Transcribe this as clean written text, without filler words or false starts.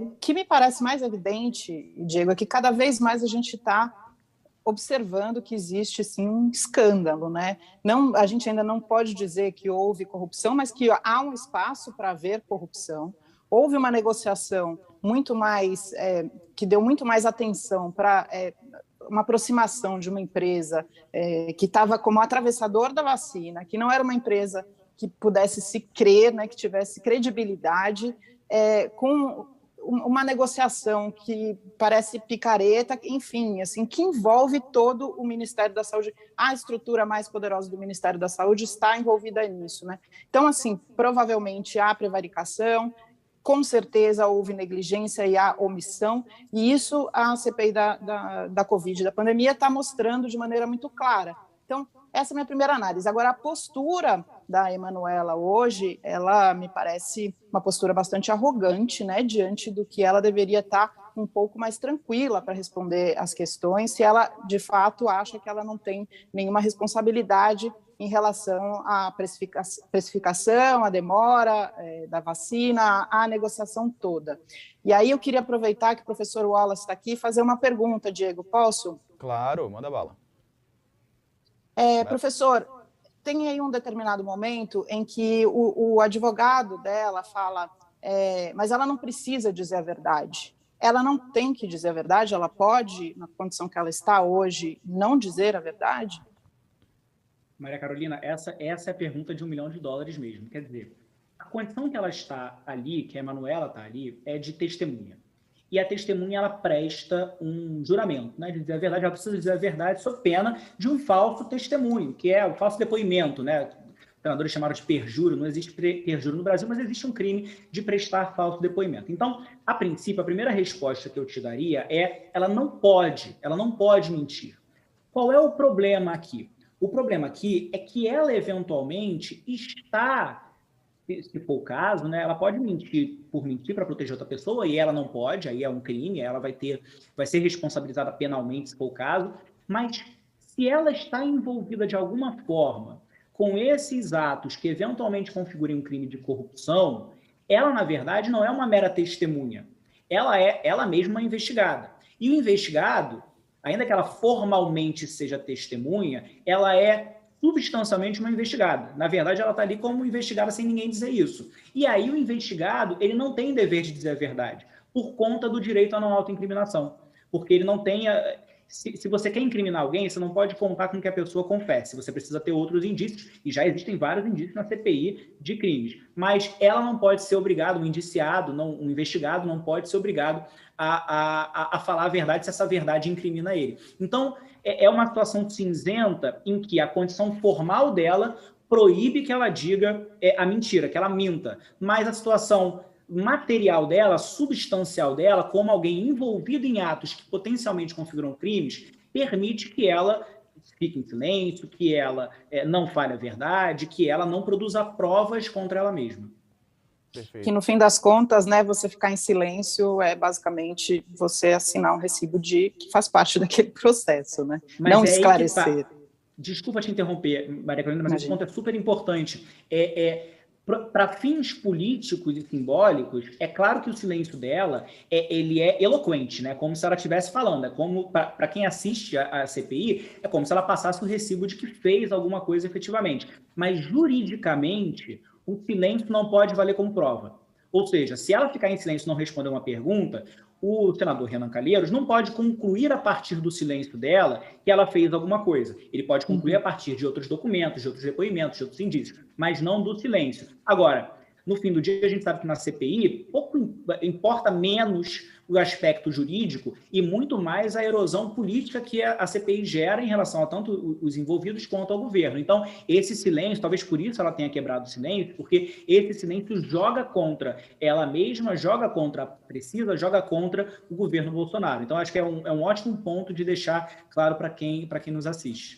O que me parece mais evidente, Diego, é que cada vez mais a gente está observando que existe, sim, um escândalo, né? Não, a gente ainda não pode dizer que houve corrupção, mas que há um espaço para haver corrupção. Houve uma negociação muito mais, que deu muito mais atenção para uma aproximação de uma empresa que estava como atravessador da vacina, que não era uma empresa que pudesse se crer, né, que tivesse credibilidade, com uma negociação que parece picareta, enfim, assim, que envolve todo o Ministério da Saúde. A estrutura mais poderosa do Ministério da Saúde está envolvida nisso, né? Então, assim, provavelmente há prevaricação, com certeza houve negligência e há omissão, e isso a CPI da Covid, da pandemia, está mostrando de maneira muito clara. Então, essa é a minha primeira análise. Agora, a postura da Emanuela hoje, ela me parece uma postura bastante arrogante, né, diante do que ela deveria estar um pouco mais tranquila para responder as questões, se ela, de fato, acha que ela não tem nenhuma responsabilidade em relação à precificação, à demora da vacina, à negociação toda. E aí eu queria aproveitar que o professor Wallace está aqui e fazer uma pergunta, Diego, posso? Claro, manda bala. Professor, tem aí um determinado momento em que o advogado dela fala, mas ela não precisa dizer a verdade. Ela não tem que dizer a verdade, ela pode, na condição que ela está hoje, não dizer a verdade? Maria Carolina, essa é a pergunta de $1 milhão mesmo. Quer dizer, a condição que ela está ali, que a Emanuela está ali, é de testemunha. E a testemunha, ela presta um juramento, né, de dizer a verdade, ela precisa dizer a verdade sob pena de um falso testemunho, que é o falso depoimento, né? Os senadores chamaram de perjúrio, não existe perjúrio no Brasil, mas existe um crime de prestar falso depoimento. Então, a princípio, a primeira resposta que eu te daria é, ela não pode mentir. Qual é o problema aqui? O problema aqui é que ela, eventualmente, está, se for o caso, né, ela pode mentir por mentir para proteger outra pessoa, e ela não pode, aí é um crime, ela vai ser responsabilizada penalmente, se for o caso, mas se ela está envolvida de alguma forma com esses atos que eventualmente configurem um crime de corrupção, ela, na verdade, não é uma mera testemunha, ela é ela mesma investigada. E o investigado, ainda que ela formalmente seja testemunha, ela é substancialmente uma investigada. Na verdade, ela está ali como investigada sem ninguém dizer isso. E aí o investigado, ele não tem dever de dizer a verdade, por conta do direito à não autoincriminação. Porque ele não tem... Se você quer incriminar alguém, você não pode contar com que a pessoa confesse. Você precisa ter outros indícios, e já existem vários indícios na CPI de crimes. Mas ela não pode ser obrigada, um indiciado, um investigado não pode ser obrigado a falar a verdade se essa verdade incrimina ele. Então, é uma situação cinzenta em que a condição formal dela proíbe que ela diga a mentira, que ela minta. Mas a situação material dela, substancial dela, como alguém envolvido em atos que potencialmente configuram crimes, permite que ela fique em silêncio, que ela não fale a verdade, que ela não produza provas contra ela mesma. Perfeito. Que no fim das contas, né, você ficar em silêncio é basicamente você assinar um recibo que faz parte daquele processo, né? Mas não esclarecer. Desculpa te interromper, Maria Carolina, mas esse ponto é super importante. Para fins políticos e simbólicos, é claro que o silêncio dela ele é eloquente, né? Como se ela estivesse falando. É como, para quem assiste a CPI, é como se ela passasse o recibo de que fez alguma coisa efetivamente. Mas, juridicamente, o silêncio não pode valer como prova. Ou seja, se ela ficar em silêncio e não responder uma pergunta, o senador Renan Calheiros não pode concluir a partir do silêncio dela que ela fez alguma coisa. Ele pode concluir a partir de outros documentos, de outros depoimentos, de outros indícios, mas não do silêncio. Agora, no fim do dia, a gente sabe que na CPI pouco importa menos o aspecto jurídico e muito mais a erosão política que a CPI gera em relação a tanto os envolvidos quanto ao governo. Então, esse silêncio, talvez por isso ela tenha quebrado o silêncio, porque esse silêncio joga contra ela mesma, joga contra a Precisa, joga contra o governo Bolsonaro. Então, acho que é um ótimo ponto de deixar claro para quem nos assiste.